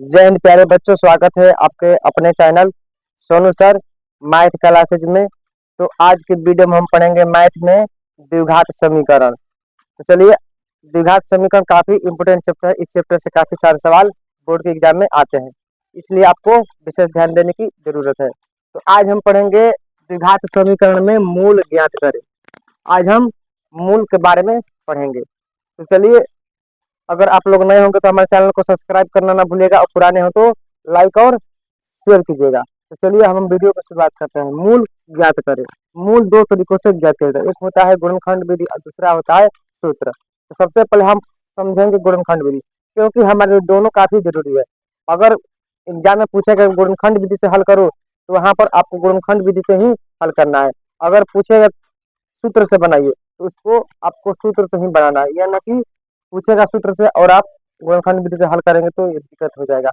जय हिंद प्यारे बच्चों, स्वागत है आपके अपने channel Sonu sir math classes में। तो आज के वीडियो में हम पढ़ेंगे मैथ में द्विघात समीकरण। तो चलिए, द्विघात समीकरण काफी इंपोर्टेंट चैप्टर है। इस चैप्टर से काफी सारे सवाल बोर्ड के एग्जाम में आते हैं, इसलिए आपको विशेष ध्यान देने की जरूरत है। तो आज हम पढ़ेंगे द्विघात समीकरण में मूल ज्ञात करें। आज हम मूल के बारे में पढ़ेंगे। तो चलिए, अगर आप लोग नए होंगे तो हमारे चैनल को सब्सक्राइब करना ना भूलिएगा, और पुराने हो तो लाइक और शेयर कीजिएगा। तो चलिए हम वीडियो को शुरुआत करते हैं। मूल ज्ञात करें। मूल दो तरीकों से ज्ञात किया जाता है, एक होता है गुणनखंड विधि और दूसरा होता है सूत्र। तो सबसे पहले हम समझेंगे गुणनखंड विधि, क्योंकि हमारे दोनों काफी जरूरी है। अगर एग्जाम में पूछेगा गुणनखंड विधि से हल करो, तो वहां पर आपको गुणनखंड विधि से ही हल करना है। अगर पूछेगा सूत्र से बनाइए, तो उसको आपको सूत्र से ही बनाना है, या न कि पूछेगा सूत्र से और आप गुणनखंड विधि से हल करेंगे तो ये दिक्कत हो जाएगा।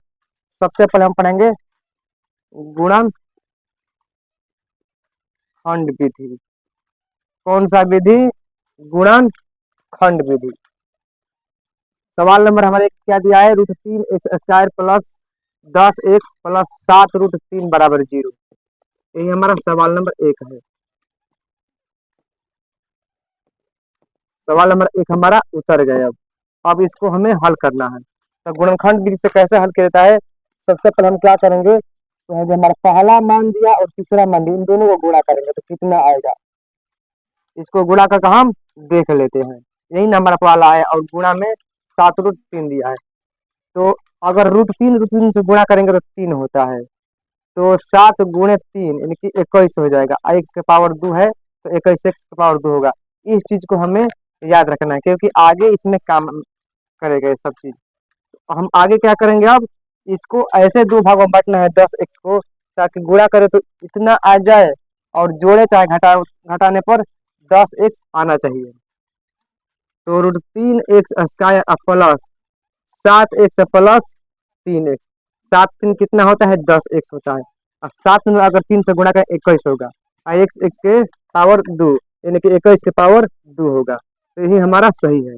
सबसे पहले हम पढ़ेंगे गुणनखंड विधि। कौन सा विधि? गुणनखंड विधि। सवाल नंबर हमारे क्या दिया है? √3x² प्लस 10x प्लस 7√3 बराबर 0। यही हमारा सवाल नंबर 1 है। सवाल नंबर 1 हमारा उतर गया। अब इसको हमें हल करना है। तो गुणनखंड विधि से कैसे हल किया जाता है? सबसे पहले हम क्या करेंगे, तो जो हमारा पहला मान दिया और तीसरा मान दिया, इन दोनों को गुणा करेंगे तो कितना आएगा, इसको गुणा करके हम देख लेते हैं। यही नंबर वाला है और गुणा में 7√3 दिया है। तो अगर √3 से गुणा करेंगे तो 3 होता है। तो 7 × 3 यानी कि 21 हो जाएगा। x के पावर 2 है तो 21 x के पावर 2 होगा। इस चीज को हमें याद रखना है, क्योंकि आगे इसमें काम करेगा ये सब चीज। तो हम आगे क्या करेंगे, अब इसको ऐसे दो भागों में बांटना है 10x को, ताकि गुणा करे तो इतना आ जाए और जोड़े चाहे घटाने पर 10x आना चाहिए। तो √3x² plus 7x plus 3x, 7×3 कितना होता है? 10x होता है। और 7 में अगर 3 से गुणा करें 21 होगा, और x के पावर 2 यानी कि 21 के पावर 2 होगा। तो यही हमारा सही है।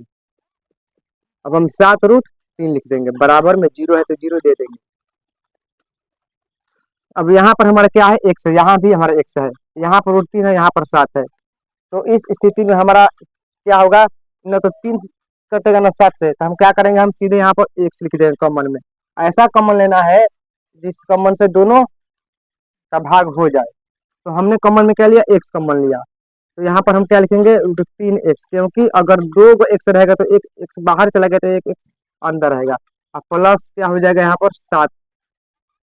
अब हम 7√3 लिख देंगे, बराबर में 0 है तो 0 दे देंगे। अब यहाँ पर हमारा क्या है? x है, यहाँ भी हमारा x है, यहाँ पर √3 है, यहाँ पर 7 है। तो इस स्थिति में हमारा क्या होगा, न तो 3 कटेगा ना 7 से, तो हम क्या करेंगे, हम सीधे यहाँ पर x लिख देंगे कॉमन में। ऐसा कॉमन लेना है जिस कॉमन से दोनों का भाग हो जाए। तो हमने कॉमन में क्या लिया? x कॉमन लिया। तो यहाँ पर हम क्या लिखेंगे? √3x, क्योंकि अगर दो x रहेगा तो एक x बाहर चला गया तो एक x अंदर रहेगा। और प्लस क्या हो जाएगा यहाँ पर? 7,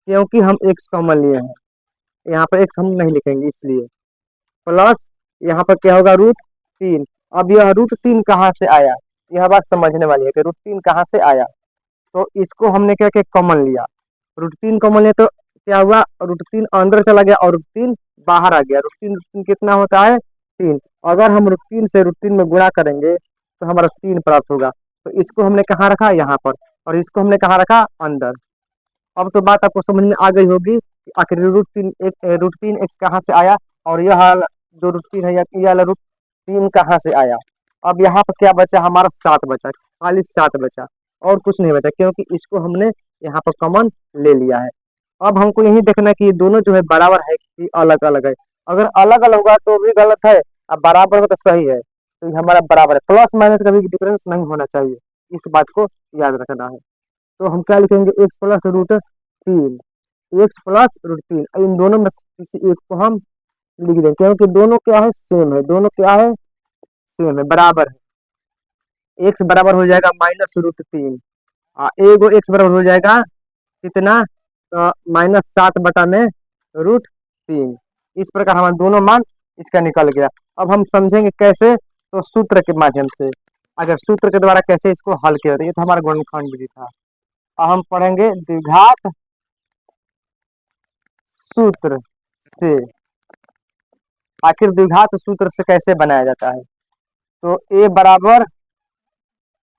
क्योंकि हम x कॉमन लिए हैं। यहाँ पर x हम नहीं लिखेंगे इसलिए। प्लस यहाँ पर क्या होगा? √3। अब यह √3 कहाँ से आया, यह बात समझने वाली है कि √3 कहाँ से आया। तो इसको हमने क्या किया? कॉमन लिया। √3 कॉमन लिया तो क्या हुआ? √3 अंदर चला गया और √3 बाहर आ गया। √3 कितना होता है? 3। अगर हम √3 से √3 में गुणा करेंगे तो हमारा 3 प्राप्त होगा। तो इसको हमने कहाँ रखा? यहाँ पर। और इसको हमने कहाँ रखा? अंदर। अब तो बात आपको समझ में आ गई होगी कि आखिर √3x कहाँ से आया, और यह जो √3 है यह वाला √3 कहाँ से आया। अब यहाँ पर क्या बचा? हमारा 7 बचा, खाली 7 बचा और कुछ नहीं बचा, क्योंकि इसको हमने यहाँ पर कॉमन ले लिया है। अब हमको यही देखना है कि ये दोनों जो है बराबर है कि अलग अलग है। अगर अलग अलग होगा तो भी गलत है, अब बराबर होगा तो सही है। तो ये हमारा बराबर है, प्लस माइनस का भी डिफरेंस नहीं होना चाहिए, इस बात को याद रखना है। तो हम क्या लिखेंगे? x plus √3, x plus √3। इन दोनों में किसी एक को हम लिख देंगे, क्योंकि दोनों क्या है? सेम है। दोनों क्या है? सेम है, बराबर है। x बराबर हो जाएगा -√3, एगो x बराबर हो जाएगा कितना? -7 में √3। इस प्रकार हमारे दोनों मान इसका निकल गया। अब हम समझेंगे कैसे, तो सूत्र के माध्यम से। अगर सूत्र के द्वारा कैसे इसको हल किया जाता है, ये तो हमारा गुणनखंड विधि था। अब हम पढ़ेंगे द्विघात सूत्र से। आखिर द्विघात सूत्र से कैसे बनाया जाता है? तो a बराबर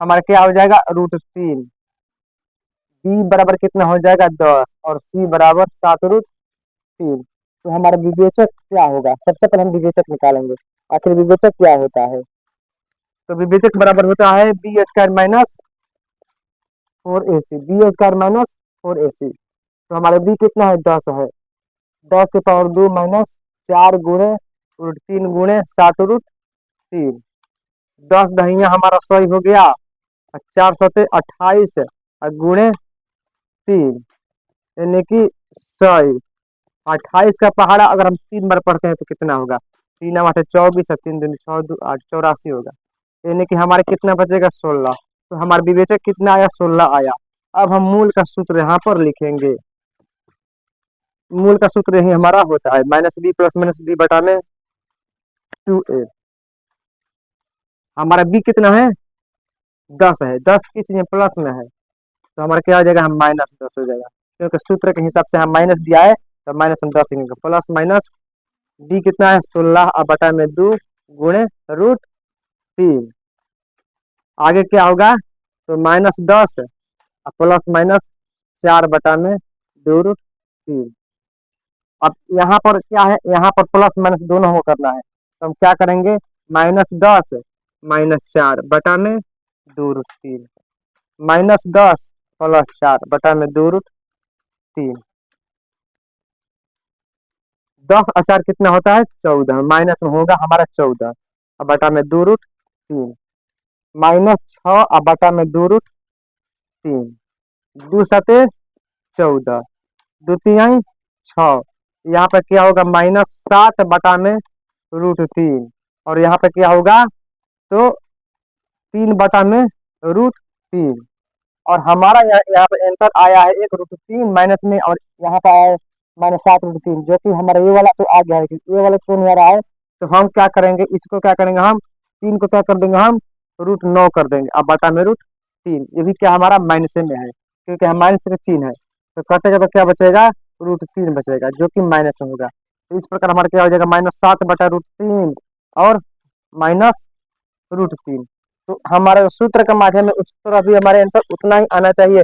हमारा क्या हो जाएगा? √3, b बराबर कितना हो जाएगा? 10, और c बराबर 7√3। तो हमारा विवेचक क्या होगा? सबसे पहले हम विवेचक निकालेंगे। आखिर विवेचक क्या होता है? तो विवेचक बराबर होता है b² - 4ac, b² - 4ac। तो हमारे बी कितना है, 10 है। 10 की पावर 2 माइनस 4 गुणे √3 गुणे 7 √3। 10 दहिया हमारा 100 हो गया, और 4 सते 28 और गुणे 3, यानी कि 100। 28 का पहाड़ा अगर हम 3 बार पढ़ते हैं तो कितना होगा, 3 8 24 और 3 दूनी 6 2 8 84 होगा। यानी कि हमारे कितना बचेगा, 16। तो हमारा विवेचक कितना आया, 16 आया। अब हम मूल का सूत्र यहाँ पर लिखेंगे। मूल का सूत्र यही हमारा होता है -b प्लस -d बटा में 2a। हमारा b कितना है, 10 है। 10 किस चीज में, प्लस में है, तो हमारा क्या हो जाएगा, हम -10 हो जाएगा, क्योंकि सूत्र के हिसाब से हम माइनस दिया है तो माइनस हम 10 देंगे। प्लस माइनस डी कितना है, 16 और बटा में 2 गुणे √3। आगे क्या होगा, तो -10 और प्लस माइनस 4 बटा में 2 √3। अब यहाँ पर क्या है, यहाँ पर प्लस माइनस दोनों हो करना है, तो हम क्या करेंगे, -10 -4 बटा में 2 √3, -10 प्लस 4 बटा में 2 √3। 10 और 4 कितना होता है, 14, माइनस में होगा हमारा 14 और बटा में 2 √3, -6 और बटा में 2 √3, 2 सते 14, 2 तिहाई 6। यहाँ पे क्या होगा, -7 बटा में √3, और यहाँ पे क्या होगा, तो 3 बटा में √3। और हमारा यहाँ पे आंसर आया है 1 √3 माइनस में, और यहाँ पे आया है -7 √3, जो कि हमारा ये वाला तो आ गया है, ये वाला कौन आ रहा है। तो हम क्या करेंगे, इसको क्या करेंगे, हम 3 को क्या कर देंगे, हम √9 कर देंगे, अब बटा में √3। ये भी क्या हमारा माइनस में है, क्योंकि हम माइनस का चिन्ह है, तो कटेगा तो क्या बचेगा, √3 बचेगा, जो कि माइनस में होगा। तो इस प्रकार हमारा क्या हो जाएगा, -7 बटा √3 और -√3। तो हमारे सूत्र के माध्यम में उस तरह भी हमारे आंसर उतना ही आना चाहिए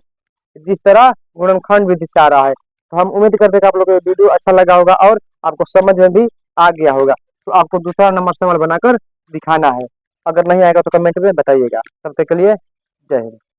जिस तरह गुणनखंड विधि से आ रहा है। तो हम उम्मीद करते हैं कि आप लोगों को वीडियो अच्छा लगा होगा और आपको समझ में भी आ गया होगा। तो आपको दूसरा नंबर सवाल बनाकर दिखाना है, अगर नहीं आएगा तो कमेंट में बताइएगा। तब तक के लिए जय हिंद।